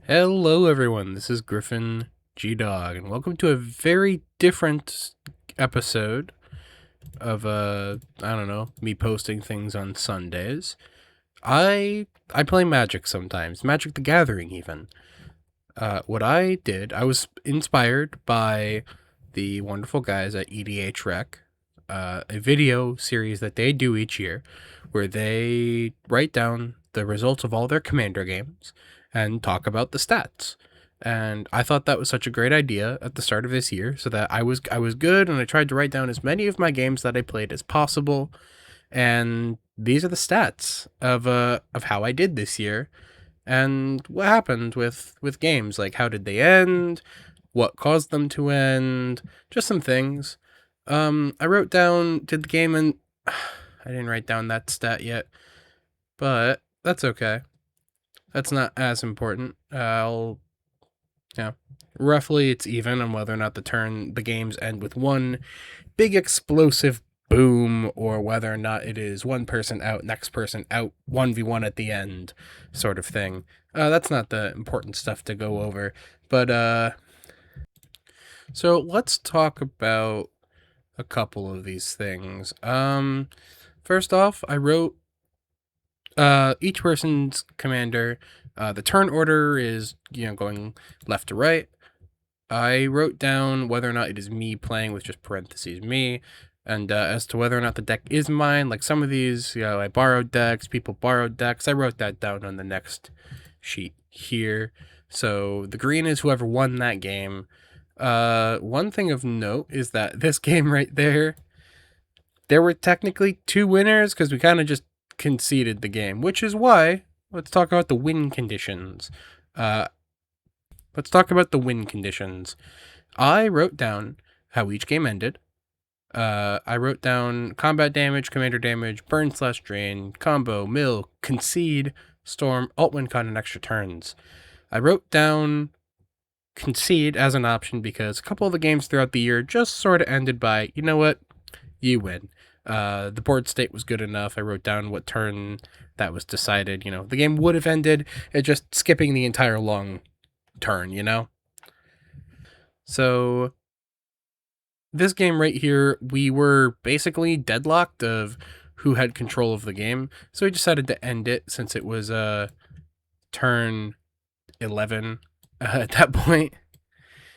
Hello, everyone. This is Griffin G Dog, and welcome to a very different episode of I don't know, me posting things on Sundays. I play Magic sometimes, Magic the Gathering even. What I did, I was inspired by the wonderful guys at EDH Rec, a video series that they do each year, where they write down the results of all their Commander games and talk about the stats. And I thought that was such a great idea at the start of this year, so that I was good, and I tried to write down as many of my games that I played as possible. And these are the stats of how I did this year, and what happened with games. Like, how did they end? What caused them to end? Just some things. I wrote down, did the game and I didn't write down that stat yet, but that's okay. That's not as important. Yeah, roughly it's even on whether or not the games end with one big explosive boom, or whether or not it is one person out, next person out, 1v1 at the end, sort of thing. That's not the important stuff to go over. But so let's talk about a couple of these things. First off, I wrote each person's commander. The turn order is, going left to right. I wrote down whether or not it is me playing with just parentheses me, and as to whether or not the deck is mine. Like, some of these, I borrowed decks, people borrowed decks. I wrote that down on the next sheet here. So the green is whoever won that game. One thing of note is that this game right there were technically two winners because we kind of just conceded the game, which is why let's talk about the win conditions. Uh, let's talk about the win conditions. I wrote down how each game ended. I wrote down combat damage, commander damage, burn/drain, combo, mill, concede, storm, alt win con, and extra turns. I wrote down concede as an option because a couple of the games throughout the year just sort of ended by, you know what, you win. The board state was good enough. I wrote down what turn that was decided. The game would have ended at just skipping the entire long turn. So this game right here, we were basically deadlocked of who had control of the game. So we decided to end it since it was turn 11 at that point.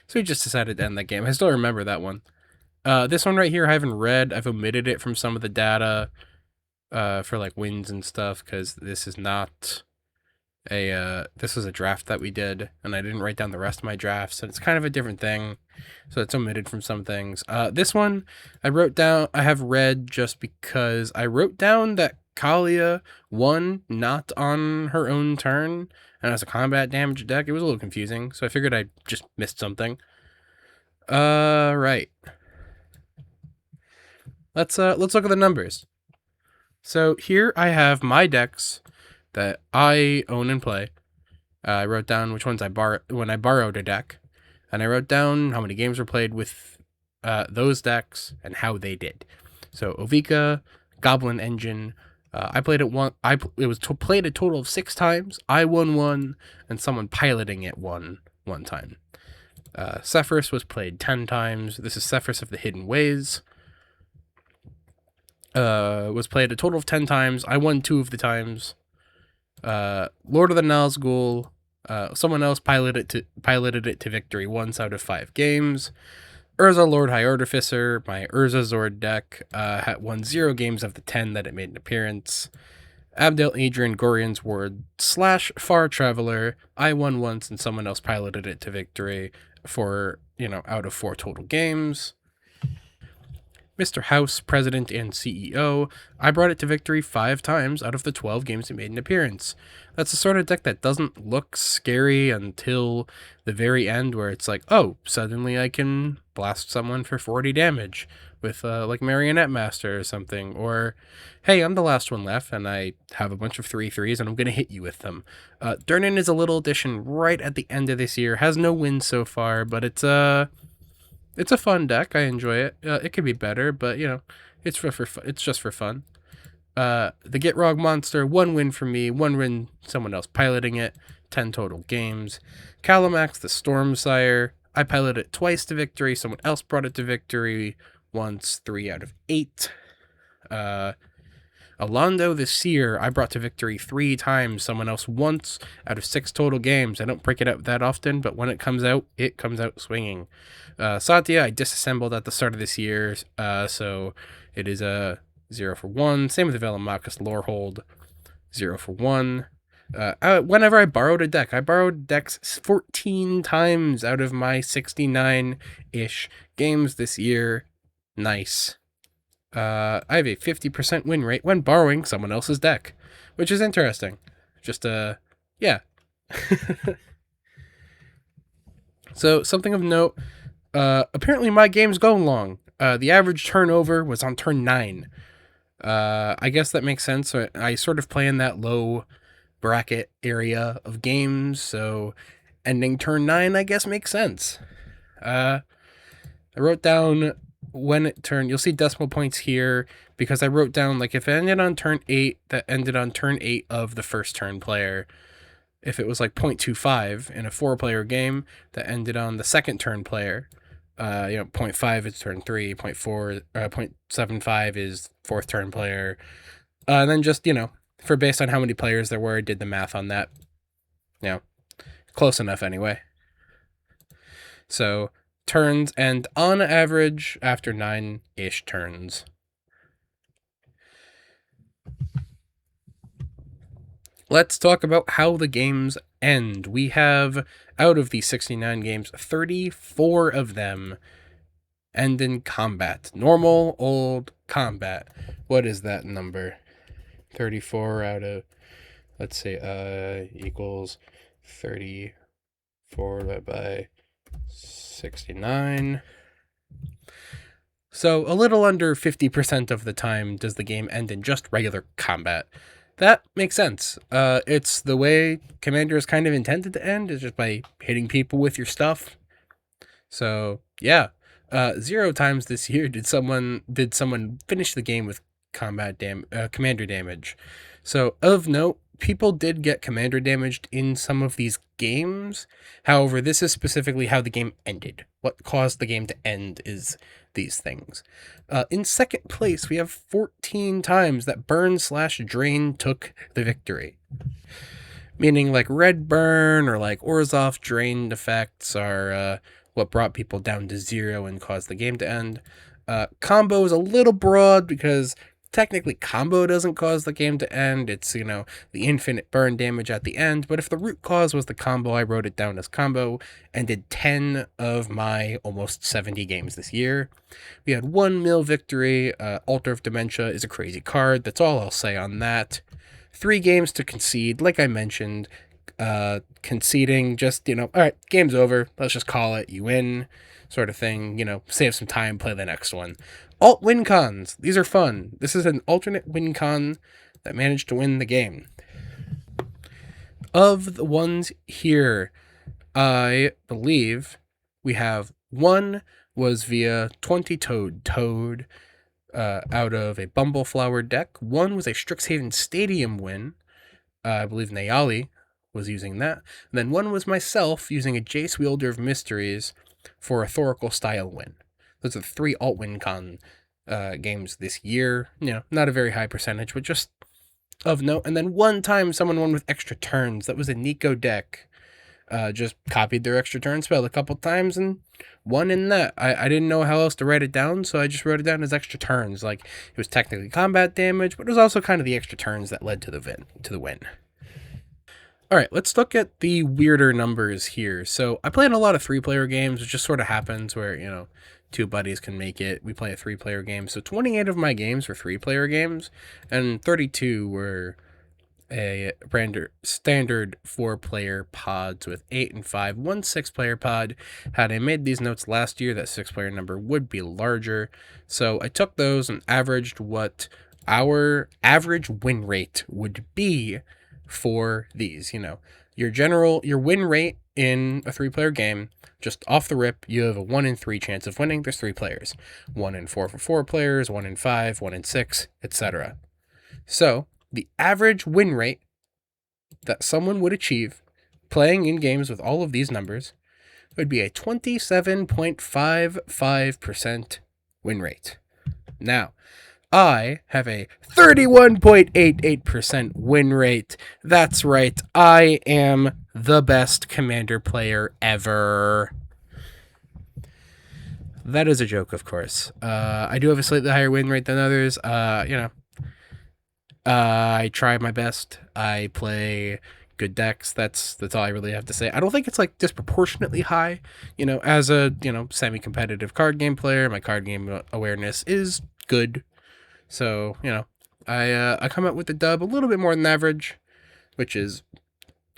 So we just decided to end that game. I still remember that one. This one right here, I haven't read. I've omitted it from some of the data for like wins and stuff, because this is not this was a draft that we did, and I didn't write down the rest of my drafts, and it's kind of a different thing, so it's omitted from some things. This one I have read just because I wrote down that Kalia won not on her own turn, and as a combat damage deck, it was a little confusing, so I figured I just missed something. Right. Let's look at the numbers. So here I have my decks that I own and play. I wrote down which ones I borrowed when I borrowed a deck, and I wrote down how many games were played with those decks and how they did. So Ovika, Goblin Engine, I played it one. It was played a total of 6 times. I won one, and someone piloting it won one time. Cephyrus was played 10 times. This is Cephyrus of the Hidden Ways. Was played a total of 10 times. I won 2 of the times. Lord of the Nazgul, someone else piloted it to victory once out of 5 games. Urza Lord High Artificer, my Urza Zord deck, had won 0 games of the 10 that it made an appearance. Abdel Adrian Gorian's Ward / Far Traveler, I won once and someone else piloted it to victory for, out of 4 total games. Mr. House, President and CEO, I brought it to victory 5 times out of the 12 games it made an appearance. That's the sort of deck that doesn't look scary until the very end, where it's like, oh, suddenly I can blast someone for 40 damage with like Marionette Master or something, or hey, I'm the last one left and I have a bunch of 3/3s and I'm going to hit you with them. Durnan is a little addition right at the end of this year, has no wins so far, but it's a fun deck. I enjoy it. It could be better, but it's it's just for fun. The Gitrog monster, 1 win for me, 1 win someone else piloting it. 10 total games. Calamax, the Stormsire, I piloted it twice to victory. Someone else brought it to victory once, 3 out of 8. Alondo the Seer, I brought to victory 3 times. Someone else once out of 6 total games. I don't break it out that often, but when it comes out swinging. Satya, I disassembled at the start of this year, so it is a 0 for 1. Same with Velomachus Lorehold, 0 for 1. Whenever I borrowed a deck, I borrowed decks 14 times out of my 69-ish games this year. Nice. I have a 50% win rate when borrowing someone else's deck, which is interesting. Just, yeah. So, something of note, apparently my games go long. The average turnover was on turn 9. I guess that makes sense. I sort of play in that low bracket area of games, so ending turn 9, I guess, makes sense. I wrote down when it turned, you'll see decimal points here because I wrote down, like, if it ended on turn 8, that ended on turn 8 of the first turn player. If it was like 0.25 in a 4-player game, that ended on the second turn player. 0.5 is turn 3, 0.75 is fourth turn player. And then just, for based on how many players there were, I did the math on that. Close enough anyway. So turns end on average after 9-ish turns. Let's talk about how the games end. We have, out of the 69 games, 34 of them end in combat. Normal, old, combat. What is that number? 34 out of, let's say, equals 34 divided by 69. So a little under 50% of the time does the game end in just regular combat. That makes sense. It's the way Commander is kind of intended to end, is just by hitting people with your stuff. So yeah, 0 times this year did someone finish the game with commander damage. So of note, people did get commander damaged in some of these games. However, this is specifically how the game ended. What caused the game to end is these things. In second place, we have 14 times that burn/drain took the victory. Meaning, like, red burn or like Orzhov drained effects are what brought people down to 0 and caused the game to end. Combo is a little broad because technically combo doesn't cause the game to end. It's, the infinite burn damage at the end. But if the root cause was the combo, I wrote it down as combo and did 10 of my almost 70 games this year. We had 1 mill victory. Altar of Dementia is a crazy card. That's all I'll say on that. 3 games to concede, like I mentioned. Conceding, just, all right, game's over. Let's just call it. You win, sort of thing. Save some time, play the next one. Alt win cons. These are fun. This is an alternate win con that managed to win the game. Of the ones here, I believe we have 1 was via 20 Toad out of a Bumbleflower deck. 1 was a Strixhaven Stadium win. I believe Nayali was using that. And then 1 was myself using a Jace Wielder of Mysteries for a Thoracle style win. Those are the 3 alt win con games this year. Not a very high percentage, but just of note. And then 1 time someone won with extra turns. That was a Nico deck. Just copied their extra turn spell a couple times and won in that. I didn't know how else to write it down, so I just wrote it down as extra turns. Like, it was technically combat damage, but it was also kind of the extra turns that led to the win. All right, let's look at the weirder numbers here. So I played a lot of 3-player games. It just sort of happens where, 2 buddies can make it. We play a 3-player game. So 28 of my games were 3-player games, and 32 were a standard 4-player pods with 8 and 5. 1 6-player pod. Had I made these notes last year, that 6-player number would be larger. So I took those and averaged what our average win rate would be for these. Your win rate in a 3-player game, just off the rip, you have a 1 in 3 chance of winning. There's 3 players. 1 in 4 for 4 players, 1 in 5, 1 in 6, etc. So the average win rate that someone would achieve playing in games with all of these numbers would be a 27.55% win rate. Now, I have a 31.88% win rate. That's right, I am the best Commander player ever. That is a joke, of course. I do have a slightly higher win rate than others. I try my best. I play good decks. That's all I really have to say. I don't think it's like disproportionately high. As a semi-competitive card game player, my card game awareness is good. So I come out with the dub a little bit more than average, which is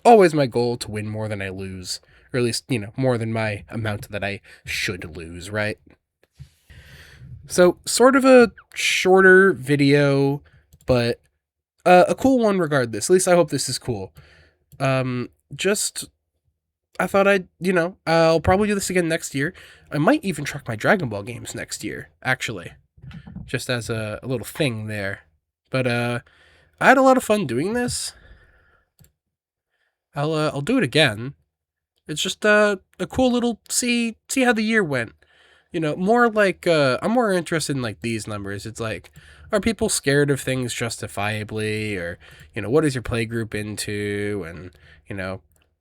always my goal, to win more than I lose, or at least more than my amount that I should lose, right? So sort of a shorter video, but a cool one regardless. At least I hope this is cool. Just I thought I'll probably do this again next year. I might even track my Dragon Ball games next year, actually, just as a little thing there. But I had a lot of fun doing this. I'll do it again. It's just a cool little see how the year went. More like I'm more interested in like these numbers. It's like, are people scared of things justifiably, or what is your play group into, and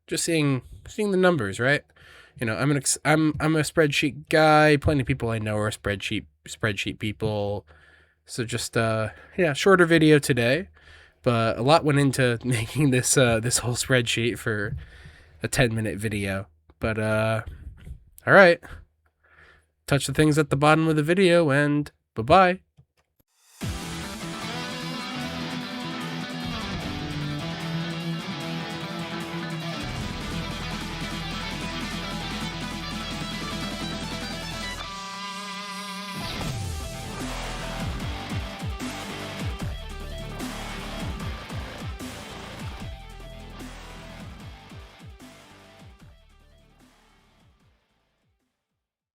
just seeing the numbers, right? I'm a spreadsheet guy. Plenty of people I know are spreadsheet people. So just shorter video today, but a lot went into making this whole spreadsheet for a 10-minute video. But all right. Touch the things at the bottom of the video, and bye-bye.